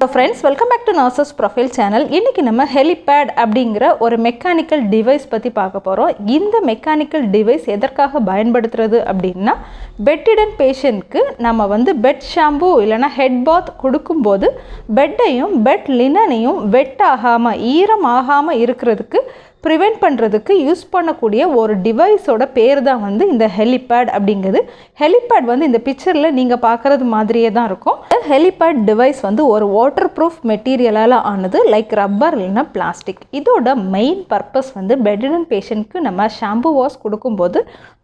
So friends, welcome back to Nurses Profile channel. இன்னைக்கு நம்ம Kellypad அப்படிங்கற ஒரு மெக்கானிக்கல் டிவைஸ் பத்தி பார்க்க போறோம். இந்த மெக்கானிக்கல் டிவைஸ் எதற்காக பயன்படுத்துறது அப்படினா பெட்டிடன் பேஷண்ட்க்கு நம்ம வந்து பெட் ஷாம்பு இல்லனா ஹெட் பாத் கொடுக்கும்போது பெட்டையும் பெட் லினனையும் வெட் ஆகாம ஈரம் ஆகாம இருக்குிறதுக்கு prevent பண்றதுக்கு யூஸ் பண்ணக்கூடிய ஒரு டிவைஸோட பேர் தான் வந்து இந்த Kellypad அப்படிங்கிறது. Kellypad வந்து இந்த பிக்சர்ல நீங்க பார்க்கிறது மாதிரியே தான் இருக்கும். Kellypad டிவைஸ் வந்து ஒரு வாட்டர்ப்ரூஃப் மெட்டீரியலால ஆனது லைக் ரப்பர் இல்லனா பிளாஸ்டிக். இதோட மெயின் பர்பஸ் வந்து பெட்டிடன் பேஷண்ட்க்கு நம்ம ஷாம்பு வாஷ் கொடுக்கும்போது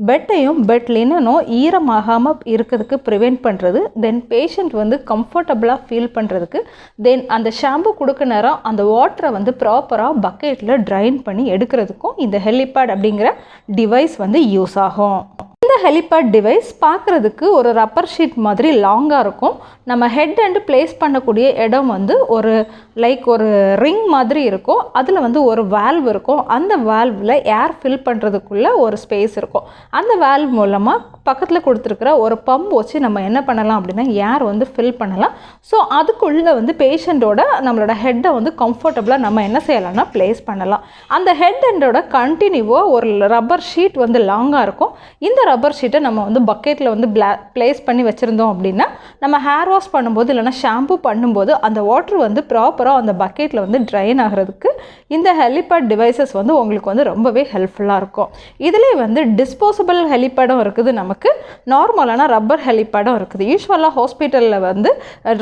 பெட்டையும் பெட் லினனும் ஈரமாகாம இருக்கிறதுக்கு prevent பண்றது. தென் பேஷண்ட் வந்து கம்ஃபர்ட்டபிளா ஃபீல் பண்றதுக்கு தென் அந்த ஷாம்பு கொடுக்க நேரம் அந்த வாட்டரை வந்து ப்ராப்பரா பக்கெட்ல ட்ரைன் பண்ணி எடுக்கிறதுக்கும் இந்த Kellypad அப்படிங்கற டிவைஸ் வந்து யூஸ் ஆகும். இந்த Kellypad டிவைஸ் பார்க்கிறதுக்கு ஒரு ரப்பர் ஷீட் மாதிரி லாங்கா இருக்கும். நம்ம ஹெட் அண்ட் பிளேஸ் பண்ணக்கூடிய இடம் வந்து ஒரு லைக் ஒரு ரிங் மாதிரி இருக்கும். அதுல வந்து ஒரு வால்வ் இருக்கும். அந்த வால்வ்ல ஏர் ஃபில் பண்றதுக்குள்ள ஒரு ஸ்பேஸ் இருக்கும். அந்த வால்வ் மூலமா பக்கத்துல கொடுத்திருக்கிற ஒரு பம்ப் வச்சு நம்ம என்ன பண்ணலாம் அப்படினா ஏர் வந்து ஃபில் பண்ணலாம். சோ அதுக்குள்ள வந்து பேஷண்டோட நம்மளோட ஹெட்ட வந்து கம்ஃபர்ட்டபிளா நம்ம என்ன செய்யலாம்னா பிளேஸ் பண்ணலாம். அந்த ஹெட் அண்டோட கண்டினியூவா ஒரு ரப்பர் ஷீட் வந்து லாங்கா இருக்கும். இந்த ரப்பர் ஷீட்டை நம்ம வந்து பக்கெட்ல வந்து பிளேஸ் பண்ணி வச்சிருந்தோம் அப்படினா நம்ம ஹேர் வாஷ் பண்ணும்போது இல்லனா ஷாம்பு பண்ணும்போது அந்த வாட்டர் வந்து ப்ராப்பரா அந்த பக்கெட்ல வந்து ட்ரைன் ஆகிறதுக்கு இந்த Kellypad டிவைसेस வந்து உங்களுக்கு வந்து ரொம்பவே ஹெல்ப்ஃபுல்லா இருக்கும். இதிலே வந்து டிஸ்போசபிள் Kellypadம் இருக்குது, நமக்கு நார்மலான ரப்பர் Kellypadம் இருக்குது. யூசுவலா ஹாஸ்பிடல்ல வந்து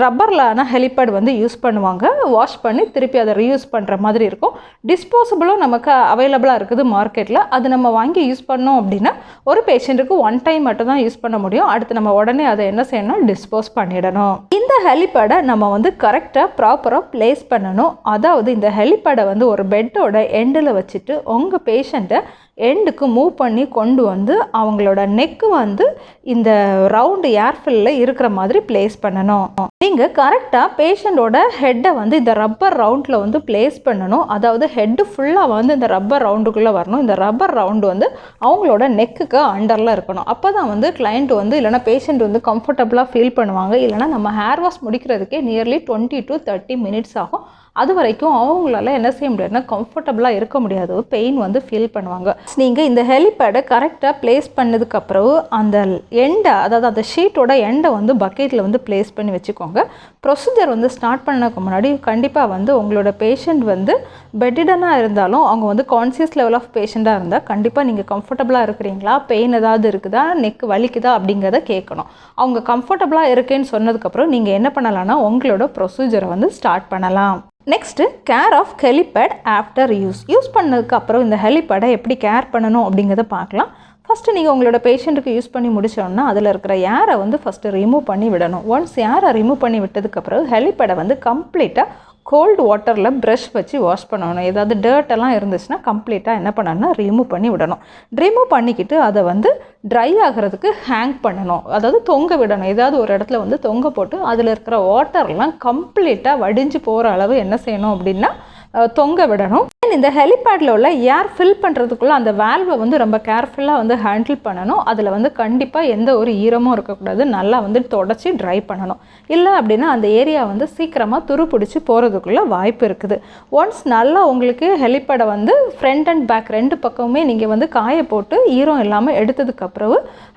ரப்பர்லான Kellypad வந்து யூஸ் பண்ணுவாங்க. வாஷ் பண்ணி திருப்பி அதை ரீயூஸ் பண்ற மாதிரி இருக்கும். டிஸ்போசபிளும் நமக்கு அவைலபிளா இருக்குது மார்க்கெட்ல. அது நம்ம வாங்கி யூஸ் பண்ணோம் அப்படினா ஒரு பேஷண்ட்க்கு ஒன் டைம் மட்டும் தான் யூஸ் பண்ண முடியும். அடுத்து நம்ம உடனே அதை என்ன செய்யணும், டிஸ்போஸ் பண்ணிடணும். இந்த Kellypadை நம்ம வந்து கரெக்டா ப்ராப்பரா பிளேஸ் பண்ணணும். அதாவது இந்த Kellypadை வந்து ஒரு பெட்டோட எண்ட்ல வச்சிட்டு உங்க பேஷண்ட்டை எண்டுக்கு மூவ் பண்ணி கொண்டு வந்து அவங்களோட நெக் வந்து இந்த ரவுண்ட் ஏர்ஃபில்ல இருக்கிற மாதிரி பிளேஸ் பண்ணணும். நீங்க கரெக்டா பேஷண்டோட ஹெட்டை வந்து இந்த ரப்பர் ரவுண்ட்ல வந்து பிளேஸ் பண்ணணும். அதாவது ஹெட் ஃபுல்லா வந்து இந்த ரப்பர் ரவுண்டுக்குள்ள வரணும். இந்த ரப்பர் ரவுண்ட் வந்து அவங்களோட நெக்குக்கு அண்டர்ல இருக்கணும். அப்பதான் வந்து கிளையண்ட் வந்து இல்லனா பேஷண்ட் வந்து கம்ஃபர்ட்டபிளா ஃபீல் பண்ணுவாங்க. இல்லனா நம்ம ஹேர் வாஷ் முடிக்கிறதுக்கே நியர்லி 20 to 30 மினிட்ஸ் ஆகும். அது வரைக்கும் அவங்களால என்ன செய்ய முடியாதுன்னா கம்ஃபர்ட்டபிளா இருக்க முடியாது, பெயின் வந்து ஃபீல் பண்ணுவாங்க. நீங்க இந்த Kellypadை கரெக்டா பிளேஸ் பண்ணதுக்கு அப்புறம் அந்த எண்டை, அதாவது அந்த ஷீட்டோட எண்டை வந்து பக்கெட்ல வந்து பிளேஸ் பண்ணி வச்சுக்கோங்க. ப்ரொசீஜர் வந்து ஸ்டார்ட் பண்ணதுக்கு முன்னாடி கண்டிப்பாக வந்து உங்களோட பேஷண்ட் வந்து பெட்டிடனாக இருந்தாலும் அவங்க வந்து கான்சியஸ் லெவல் ஆஃப் பேஷண்ட்டாக இருந்தால் கண்டிப்பாக நீங்கள் கம்ஃபர்ட்டபிளாக இருக்கிறீங்களா, பெயின் ஏதாவது இருக்குதா, நெக் வலிக்குதா அப்படிங்கிறத கேட்கணும். அவங்க கம்ஃபர்ட்டபிளாக இருக்கேன்னு சொன்னதுக்கப்புறம் நீங்கள் என்ன பண்ணலாம்னா உங்களோட ப்ரொசீஜரை வந்து ஸ்டார்ட் பண்ணலாம். Next care of Kellypad after use பண்ணதுக்கு அப்புறம் இந்த Kellypadை எப்படி கேர் பண்ணணும் அப்படிங்கிறத பார்க்கலாம். ஃபஸ்ட்டு நீங்கள் உங்களோட பேஷண்ட்டுக்கு யூஸ் பண்ணி முடிச்சோன்னா அதில் இருக்கிற ஏரை வந்து ஃபஸ்ட்டு ரிமூவ் பண்ணி விடணும். ஒன்ஸ் ஏரை ரிமூவ் பண்ணி விட்டதுக்கப்புறம் Kellypadை வந்து கம்ப்ளீட்டாக கோல்டு வாட்டரில் ப்ரஷ் வச்சு வாஷ் பண்ணணும். ஏதாவது டர்ட் எல்லாம் இருந்துச்சுன்னா கம்ப்ளீட்டாக என்ன பண்ணணும்னா ரிமூவ் பண்ணி விடணும். ரிமூவ் பண்ணிக்கிட்டு அதை வந்து ட்ரை ஆகிறதுக்கு ஹேங் பண்ணணும், அதாவது தொங்க விடணும். ஏதாவது ஒரு இடத்துல வந்து தொங்க போட்டு அதில் இருக்கிற வாட்டர்லாம் கம்ப்ளீட்டாக வடிஞ்சு போகிற அளவு என்ன செய்யணும் அப்படின்னா தொங்க விடணும். இந்த Kellypadல உள்ள ஏர் ஃபில் பண்ணுறதுக்குள்ள அந்த வால்வை வந்து ரொம்ப கேர்ஃபுல்லாக வந்து ஹேண்டில் பண்ணணும். அதில் வந்து கண்டிப்பாக எந்த ஒரு ஈரமும் இருக்கக்கூடாது. நல்லா வந்து தொடச்சி ட்ரை பண்ணணும். இல்லை அப்படின்னா அந்த ஏரியா வந்து சீக்கிரமாக துரு பிடிச்சி போகிறதுக்குள்ள வாய்ப்பு இருக்குது. ஒன்ஸ் நல்லா உங்களுக்கு Kellypadை வந்து ஃப்ரண்ட் அண்ட் பேக் ரெண்டு பக்கமுமே நீங்கள் வந்து காய போட்டு ஈரம் இல்லாமல் எடுத்ததுக்கப்புறம்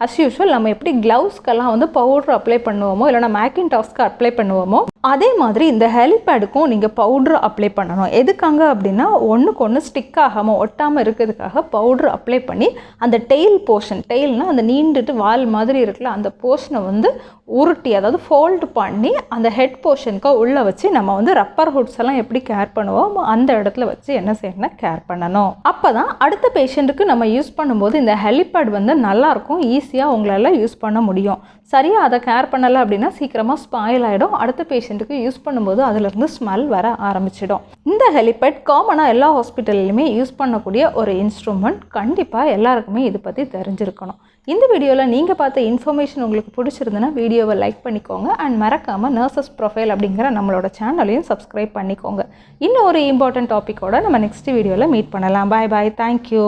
அஸ் யூஷுவல் நம்ம எப்படி க்ளவுஸ்க்கெல்லாம் வந்து பவுடர் அப்ளை பண்ணுவோமோ இல்லைனா மேக்கின்டாஸ்க்கு அப்ளை பண்ணுவோமோ அதே மாதிரி இந்த Kellypadக்கும் நீங்கள் பவுடர் அப்ளை பண்ணணும். எதுக்காக அப்படின்னா ஒன்றுக்கு ஒன்று ஸ்டிக் ஆகாமல் ஒட்டாமல் இருக்கிறதுக்காக பவுடர் அப்ளை பண்ணி அந்த டெயில் போர்ஷன், டெயில்னால் அந்த நீண்டுட்டு வால் மாதிரி இருக்குல்ல அந்த போர்ஷனை வந்து உருட்டி அதாவது ஃபோல்டு பண்ணி அந்த ஹெட் போர்ஷனுக்கு உள்ளே வச்சு நம்ம வந்து ரப்பர் ஹுட்ஸ் எல்லாம் எப்படி கேர் பண்ணுவோம் அந்த இடத்துல வச்சு என்ன செய்யணும்னா கேர் பண்ணணும். அப்போ தான் அடுத்த பேஷண்ட்டுக்கு நம்ம யூஸ் பண்ணும்போது இந்த Kellypad வந்து நல்லாயிருக்கும், ஈஸியாக உங்களால் யூஸ் பண்ண முடியும். சரியாக அதை கேர் பண்ணலை அப்படின்னா சீக்கிரமாக ஸ்பாயில் ஆகிடும். அடுத்த பேஷண்ட்டுக்கு யூஸ் பண்ணும்போது அதிலிருந்து ஸ்மெல் வர ஆரம்பிச்சிடும். இந்த Kellypad காமனாக எல்லா ஹாஸ்பிட்டல்லையுமே யூஸ் பண்ணக்கூடிய ஒரு இன்ஸ்ட்ருமெண்ட். கண்டிப்பாக எல்லாருக்குமே இதை பற்றி தெரிஞ்சிருக்கணும். இந்த வீடியோவில் நீங்கள் பார்த்த இன்ஃபர்மேஷன் உங்களுக்கு பிடிச்சிருந்துன்னா வீடியோவை லைக் பண்ணிக்கோங்க அண்ட் மறக்காமல் நர்சஸ் ப்ரொஃபைல் அப்படிங்கிற நம்மளோட சேனலையும் சப்ஸ்கிரைப் பண்ணிக்கோங்க. இன்னும் ஒரு இம்பார்ட்டன்ட் டாப்பிக்கோட நம்ம நெக்ஸ்ட் வீடியோவில் மீட் பண்ணலாம். பாய் பாய், தேங்க்யூ.